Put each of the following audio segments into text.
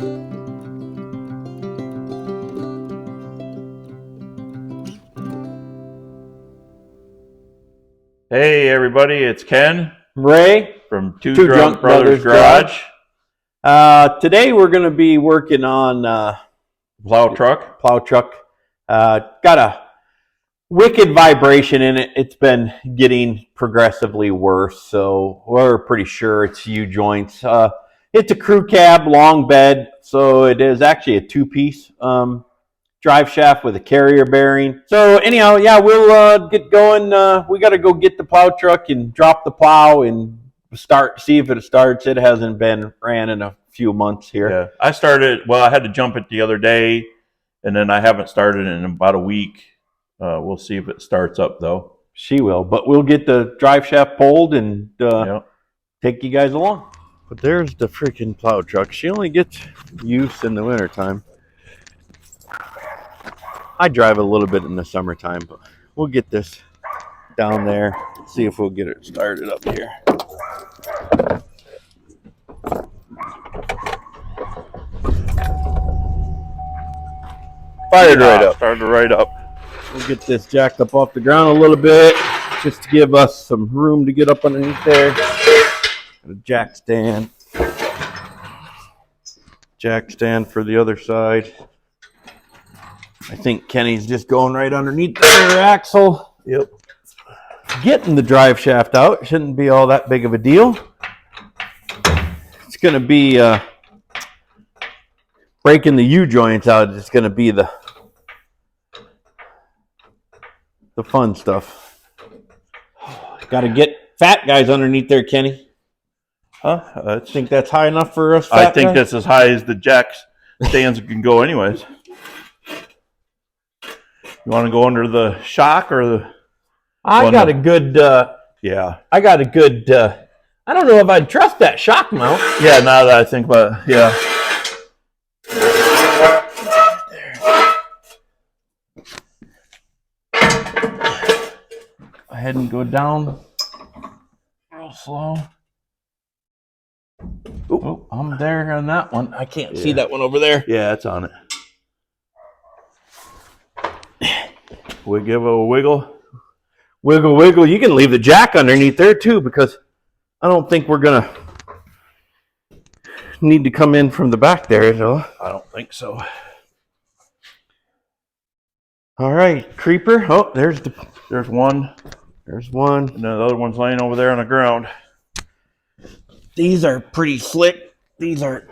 Hey everybody, it's Ken. Ray from Two Drunk Brothers Garage. Today we're going to be working on Plow Truck. Got a wicked vibration in it. It's been getting progressively worse, so we're pretty sure it's U-joints. It's a crew cab, long bed, so it is actually a two-piece drive shaft with a carrier bearing. So anyhow, yeah, we'll get going. We got to go get the plow truck and drop the plow and see if it starts. It hasn't been ran in a few months here. Yeah, I had to jump it the other day, and then I haven't started in about a week. We'll see if it starts up though. She will, but we'll get the drive shaft pulled and take you guys along. But there's the freaking plow truck. She only gets use in the wintertime. I drive a little bit in the summertime, but we'll get this down there, see if we'll get it started up here. Started right up. We'll get this jacked up off the ground a little bit, just to give us some room to get up underneath there. A jack stand. Jack stand for the other side. I think Kenny's just going right underneath the rear axle. Yep. Getting the drive shaft out shouldn't be all that big of a deal. It's going to be breaking the U-joints out. It's going to be the fun stuff. Got to get fat guys underneath there, Kenny. Huh? I think that's high enough for us. I think that's as high as the jack stands can go anyways. You want to go under the shock or the... I got a good... I don't know if I'd trust that shock mount. Yeah, now that I think about it, yeah. Go ahead and go down real slow. Oh, I'm there on that one. I can't see that one over there. Yeah, it's on it. We give it a wiggle. Wiggle, wiggle. You can leave the jack underneath there too, because I don't think we're going to need to come in from the back there. So. I don't think so. All right, creeper. Oh, there's one. There's one. And the other one's laying over there on the ground. These are pretty slick. These are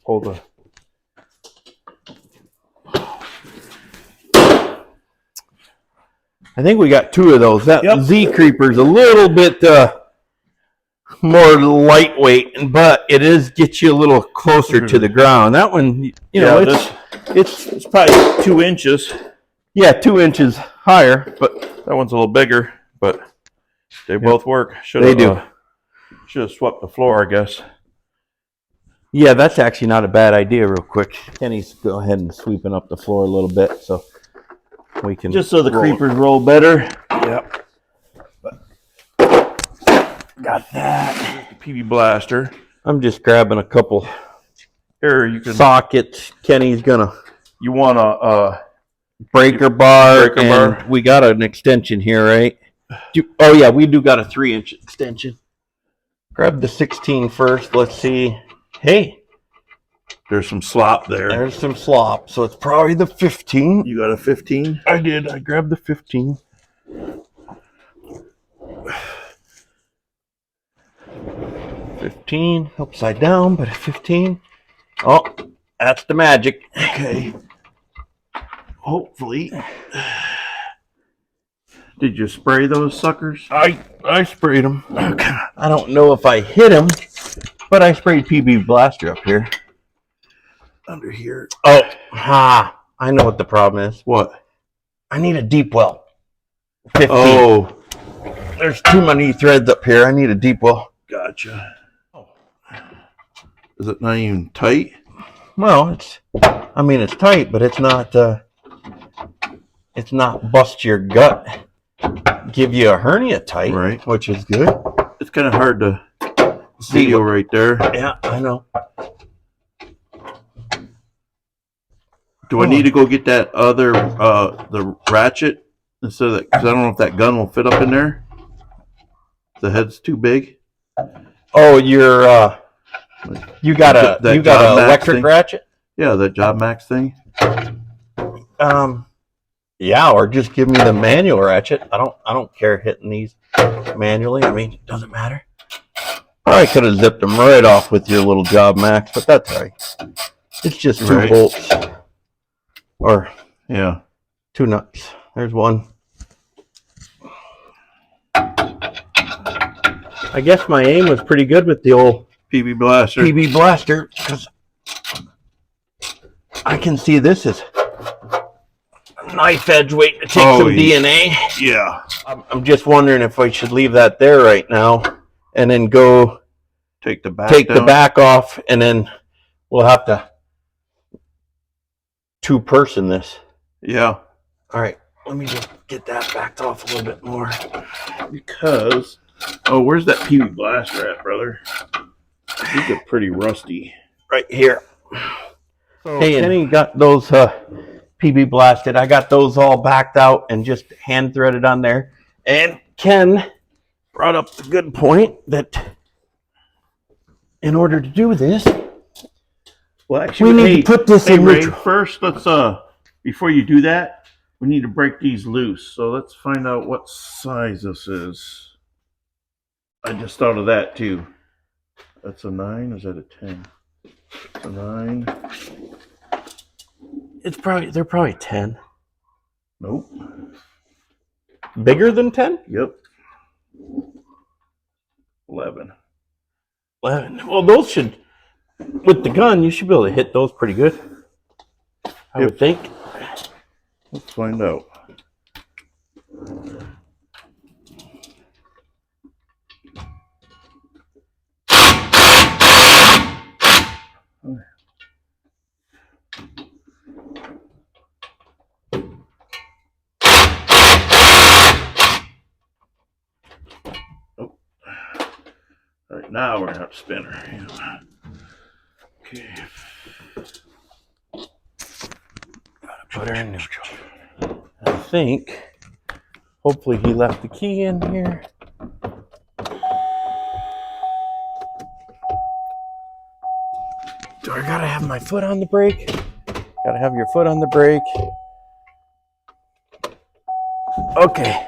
hold the... I think we got two of those. That Z Creeper's a little bit more lightweight, but it is gets you a little closer to the ground. That one, it's probably 2 inches. Yeah, 2 inches higher, but that one's a little bigger. But they both work. Should have swept the floor, I guess. Yeah, that's actually not a bad idea. Real quick, Kenny's go ahead and sweeping up the floor a little bit, so. We can just so the creepers roll better. Yep. Got that. PB blaster. I'm just grabbing a couple sockets. Kenny's gonna. You want a breaker bar? We got an extension here, right? Oh yeah, we do got a 3-inch extension. Grab the 16 first. Let's see. Hey. There's some slop there. There's some slop, so it's probably the 15. You got a 15? I did. I grabbed the 15. 15 upside down, but a 15. Oh, that's the magic. Okay. Hopefully. Did you spray those suckers? I sprayed them. Okay. I don't know if I hit them, but I sprayed PB blaster up here. Under here. Oh, I know what the problem is. What? I need a deep well. 15. Oh. There's too many threads up here. I need a deep well. Gotcha. Is it not even tight? Well, it's tight, but it's not bust your gut, give you a hernia tight, right? Which is good. It's kind of hard to see right there. Yeah, I know. Do I need to go get that other the ratchet instead of that? Because I don't know if that gun will fit up in there. The head's too big. Oh, you got a electric thing. ratchet? Yeah, that Job Max thing. Yeah, or just give me the manual ratchet. I don't care hitting these manually. I mean, it doesn't matter. I could have zipped them right off with your little Job Max, but that's all right. It's just two bolts. Or yeah, 2 nuts. There's one. I guess my aim was pretty good with the old PB blaster. PB blaster, because I can see this is a knife edge waiting to take some DNA. Yeah. I'm just wondering if I should leave that there right now and then go take the back off, and then we'll have to two-person this. Yeah. All right. Let me just get that backed off a little bit more. Because, where's that PB blaster at, brother? These are pretty rusty. Right here. So, hey, Kenny got those PB blasted. I got those all backed out and just hand threaded on there. And Ken brought up the good point that in order to do this, well, actually, we need to put this in Ray, first, let's before you do that, we need to break these loose. So let's find out what size this is. I just thought of that too. That's a 9. Is that a 10? It's a 9. They're probably 10. Nope. Bigger than 10? Yep. 11. 11. Well, those should, with the gun, you should be able to hit those pretty good. I would think. Let's find out. Oh. All right, now we're gonna have to spin her. Okay. Put her in neutral. I think. Hopefully he left the key in here. Do I gotta have my foot on the brake? Gotta have your foot on the brake. Okay.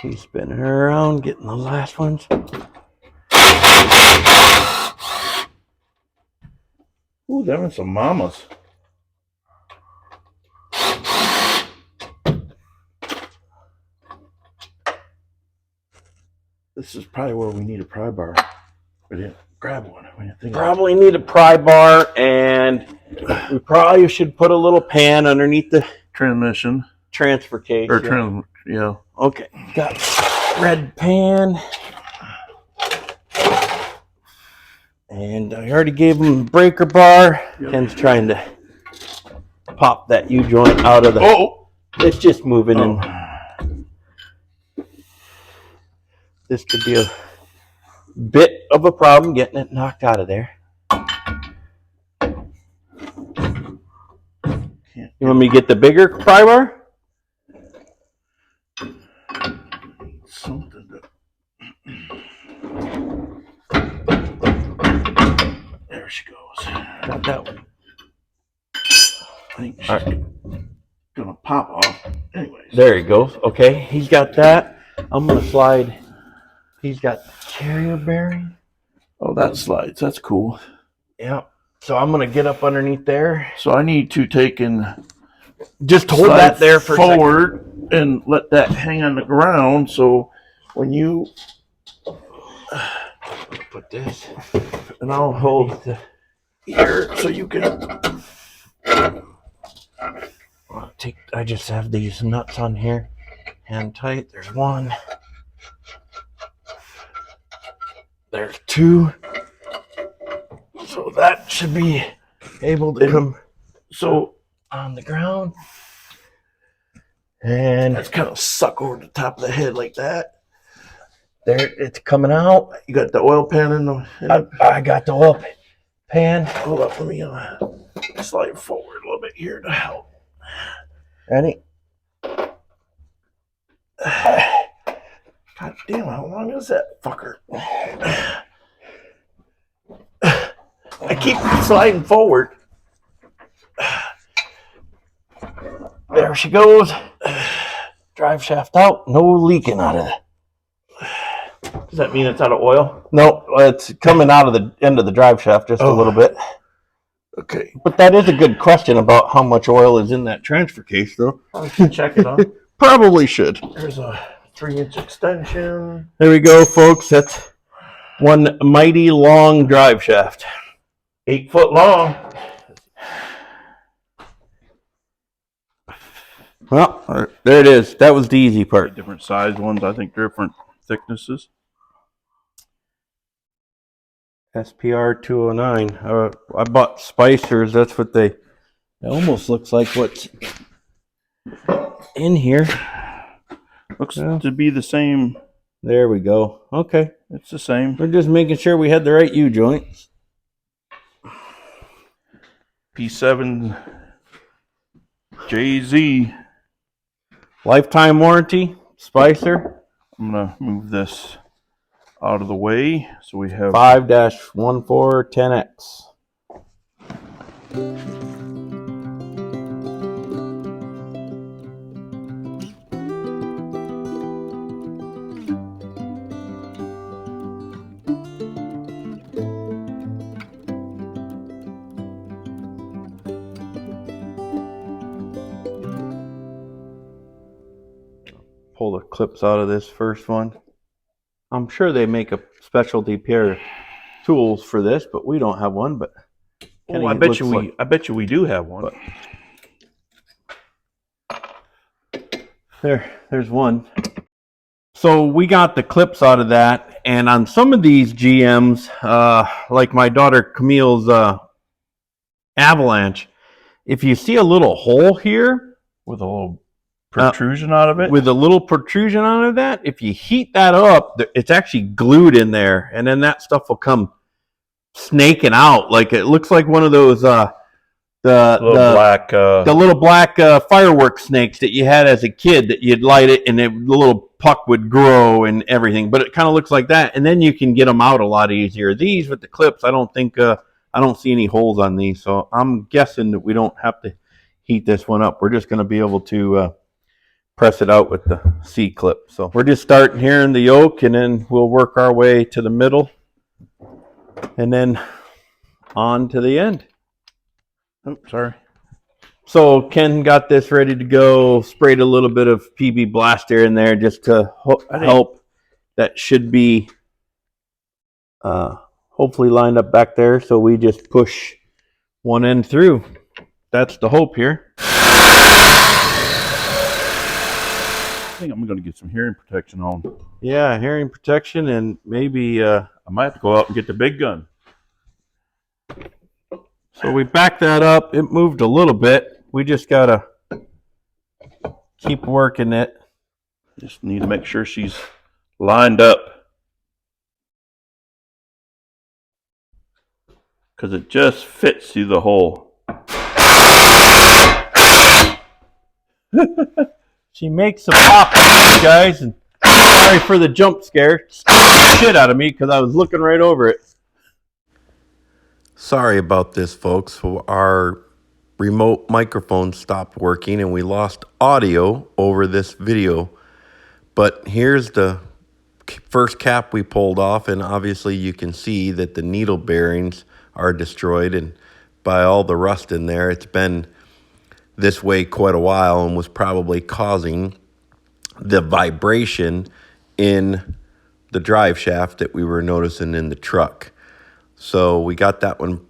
He's spinning her around, getting the last ones. Ooh, them are some mamas. This is probably where we need a pry bar. We didn't grab one. Probably need a pry bar, and we probably should put a little pan underneath the transmission transfer case. Or yeah. Okay, got red pan. And I already gave him the breaker bar. Yep. Ken's trying to pop that U-joint out of the... Oh! It's just moving in. This could be a bit of a problem getting it knocked out of there. You want me to get the bigger pry bar? Something to... There she goes. Got that one. I think she's gonna pop off. Anyways. There he goes. Okay, he's got that. I'm gonna slide. He's got carrier bearing. Oh, that slides. That's cool. Yeah. So I'm gonna get up underneath there. So I need to take and just hold that there for forward and let that hang on the ground. So when you put this, and I'll hold here so you can. I just have these nuts on here. Hand tight. There's one. There's two. So that should be able to come on the ground. And that's kind of suck over the top of the head like that. There, it's coming out. You got the oil pan in the. I got the oil pan. Hold up, let me slide forward a little bit here to help. Ready? God damn, how long is that fucker? I keep sliding forward. There she goes. Drive shaft out. No leaking out of it. Does that mean it's out of oil? No, it's coming out of the end of the drive shaft just a little bit. Okay. But that is a good question about how much oil is in that transfer case, though. I should check it on. Probably should. There's a 3-inch extension. There we go, folks. That's one mighty long drive shaft. 8 foot long. Well, there it is. That was the easy part. Different size ones, I think different thicknesses. SPR 209. I bought spicers. That's what they. It almost looks like what's in here. Looks to be the same. There we go. Okay. It's the same. We're just making sure we had the right U-joints. P7 JZ. Lifetime warranty. Spicer. I'm going to move this out of the way so we have 5-1410X. Pull the clips out of this first one. I'm sure they make a specialty pair of tools for this, but we don't have one. But I bet you we do have one. There's one. So we got the clips out of that, and on some of these GMs, like my daughter Camille's Avalanche, if you see a little hole here With a little protrusion out of it? with a little protrusion out of that, if you heat that up, it's actually glued in there, and then that stuff will come snaking out. Like it looks like one of those the little black fireworks snakes that you had as a kid that you'd light it and the little puck would grow and everything. But it kind of looks like that, and then you can get them out a lot easier. These with the clips, I don't see any holes on these, so I'm guessing that we don't have to heat this one up. We're just going to be able to press it out with the C-clip. So we're just starting here in the yoke, and then we'll work our way to the middle and then on to the end. Oh, sorry. So Ken got this ready to go, sprayed a little bit of PB Blaster in there just to help. That should be hopefully lined up back there, so we just push one end through. That's the hope here. I think I'm going to get some hearing protection on. Yeah, hearing protection, and maybe I might have to go out and get the big gun. So we backed that up. It moved a little bit. We just got to keep working it. Just need to make sure she's lined up. Because it just fits through the hole. She makes some pop, guys, and sorry for the jump scare. Scared the shit out of me because I was looking right over it. Sorry about this, folks. Our remote microphone stopped working and we lost audio over this video. But here's the first cap we pulled off, and obviously you can see that the needle bearings are destroyed, and by all the rust in there, it's been this way quite a while and was probably causing the vibration in the drive shaft that we were noticing in the truck. So we got that one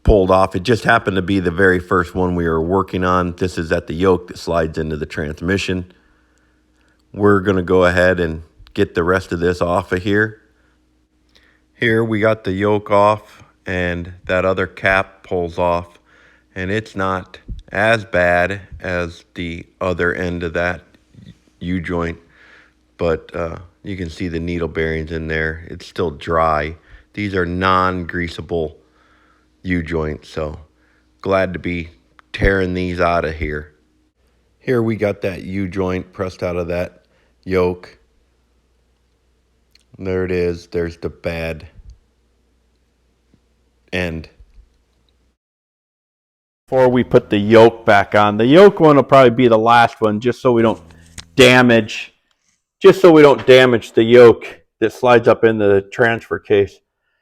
pulled off. It just happened to be the very first one we were working on. This is at the yoke that slides into the transmission. We're going to go ahead and get the rest of this off of here. Here we got the yoke off, and that other cap pulls off, and it's not as bad as the other end of that U-joint, but You can see the needle bearings in there. It's still dry. These are non-greasable U-joints, so glad to be tearing these out of here. Here we got that U-joint pressed out of that yoke. There it is. There's the bad end. Before we put the yoke back on, the yoke one will probably be the last one, just so we don't damage the yoke that slides up into the transfer case.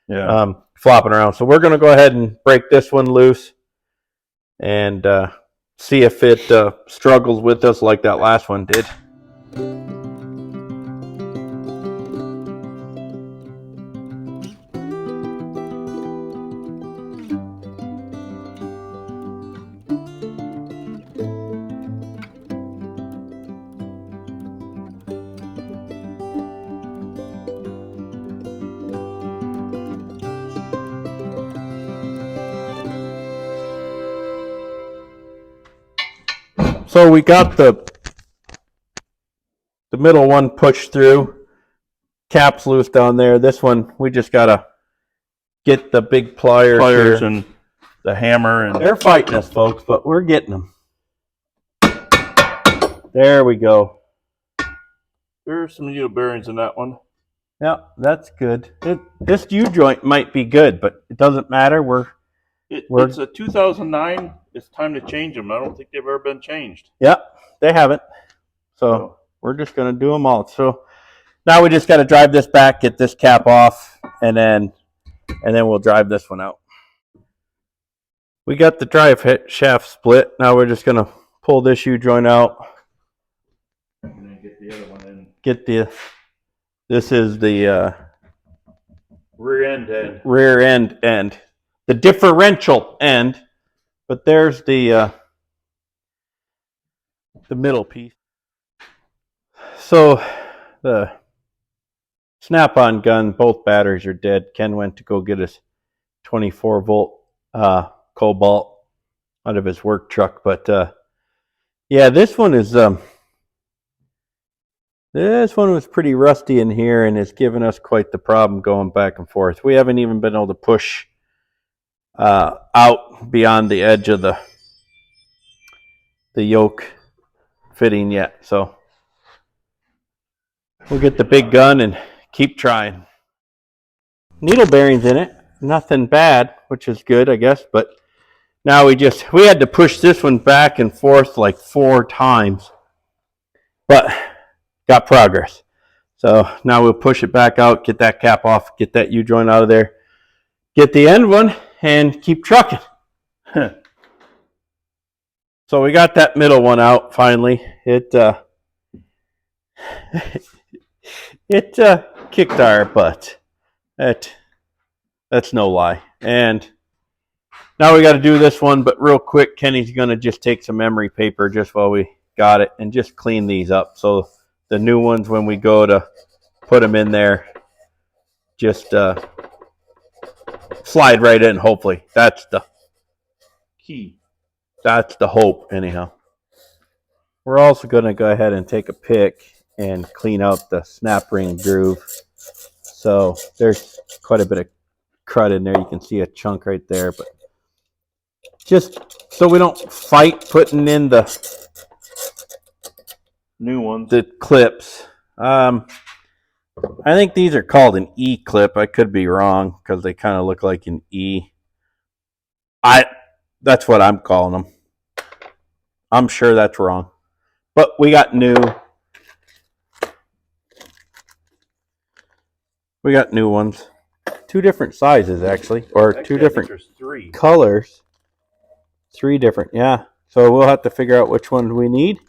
Yeah. Flopping around. So we're going to go ahead and break this one loose and see if it struggles with us like that last one did. So we got the middle one pushed through, caps loose down there. This one we just gotta get the big pliers here. And the hammer, and They're fighting us, folks, but we're getting them. There we go. there's some needle bearings in that one. Yeah, that's good. This U-joint might be good, but it doesn't matter. It's a 2009. It's time to change them. I don't think they've ever been changed. Yeah, they haven't. So we're just going to do them all. So now we just got to drive this back, get this cap off, and then we'll drive this one out. We got the drive shaft split. Now we're just going to pull this U-joint out. And then get the other one in. This is the rear end end. The differential end. But there's the middle piece. So the snap-on gun, both batteries are dead. Ken went to go get his 24-volt Cobalt out of his work truck. But yeah, this one was pretty rusty in here and has given us quite the problem going back and forth. We haven't even been able to push out beyond the edge of the yoke fitting yet. So we'll get the big gun and keep trying. Needle bearings in it, nothing bad, which is good, I guess. But now we had to push this one back and forth like 4 times, but got progress. So now we'll push it back out, get that cap off, get that U-joint out of there, get the end one, and keep trucking. So we got that middle one out finally. It kicked our butt. That's no lie. And now we got to do this one, but real quick, Kenny's going to just take some emery paper just while we got it and just clean these up. So the new ones, when we go to put them in there, just slide right in, hopefully. That's the key. That's the hope, anyhow. We're also going to go ahead and take a pick and clean out the snap ring groove. So there's quite a bit of crud in there. You can see a chunk right there. But just so we don't fight putting in the new ones, the clips. I think these are called an E clip. I could be wrong because they kind of look like an E. That's what I'm calling them. I'm sure that's wrong. But we got new. We got new ones. 2 different sizes, actually. Or 2 different colors. 3 different, yeah. So we'll have to figure out which one we need.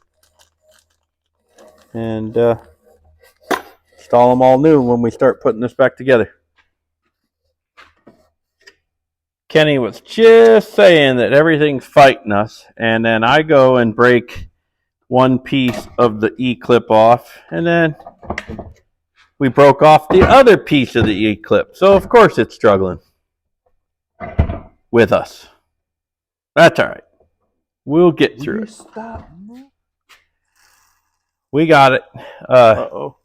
And install them all new when we start putting this back together. Kenny was just saying that everything's fighting us, and then I go and break one piece of the E-clip off, and then we broke off the other piece of the E-clip. So, of course, it's struggling with us. That's all right. We'll get through it. Stop. We got it. Uh-oh.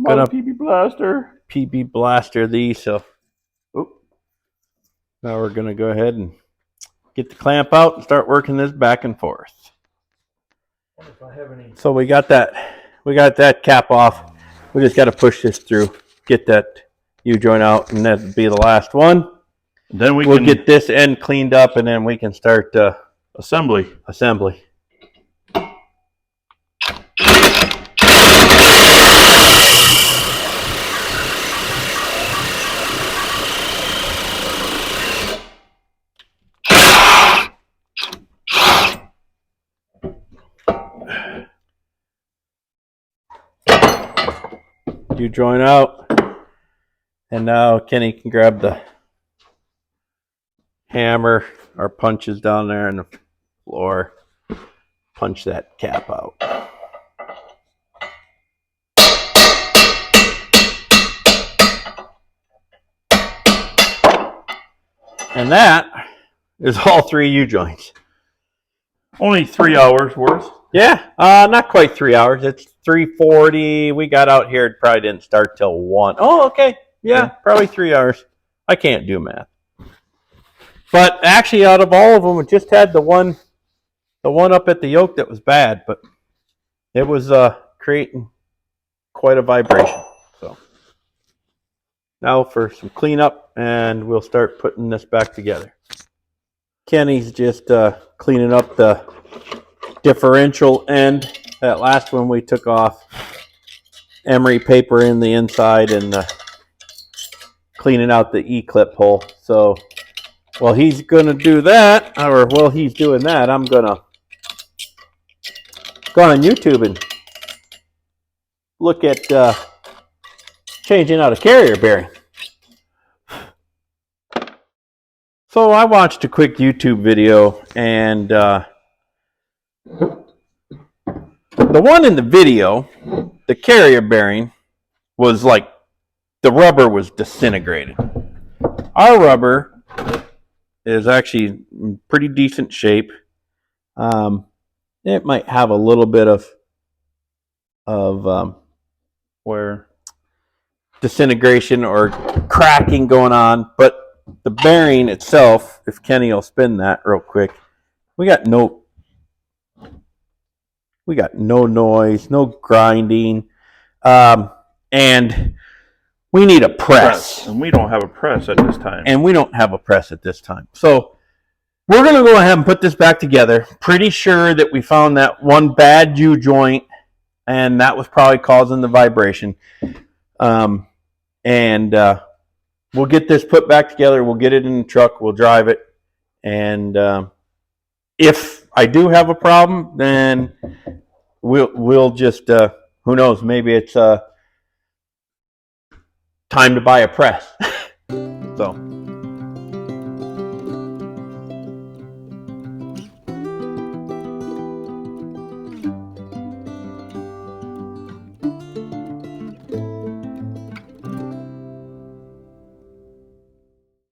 Gonna PB Blaster. PB Blaster these. So Oop. now we're gonna go ahead and get the clamp out and start working this back and forth. If I have any... So we got that cap off. We just got to push this through, get that U-joint out, and that'll be the last one. Then we'll get this end cleaned up, and then we can start assembly. U-joint out, and now Kenny can grab the hammer or punches down there on the floor, punch that cap out. And that is all 3 U-joints. Only 3 hours worth. Yeah, not quite 3 hours. It's 3:40. We got out here. It probably didn't start till 1. Oh, okay. Yeah, probably 3 hours. I can't do math. But actually, out of all of them, we just had the one up at the yoke that was bad, but it was creating quite a vibration. So now for some cleanup, and we'll start putting this back together. Kenny's just cleaning up the differential end. That last one we took off, emery paper in the inside, and cleaning out the E-clip hole. So while he's gonna do that, or while he's doing that, I'm gonna go on YouTube and look at changing out a carrier bearing. So I watched a quick YouTube video, and the one in the video, the carrier bearing, was like the rubber was disintegrated. Our rubber is actually in pretty decent shape. It might have a little bit of Where disintegration or cracking going on, but the bearing itself, if Kenny will spin that real quick, we got no noise, no grinding, and we need a press. And we don't have a press at this time. So we're going to go ahead and put this back together. Pretty sure that we found that one bad U-joint, and that was probably causing the vibration. And we'll get this put back together. We'll get it in the truck. We'll drive it. And if I do have a problem, then we'll just, who knows, maybe it's time to buy a press. So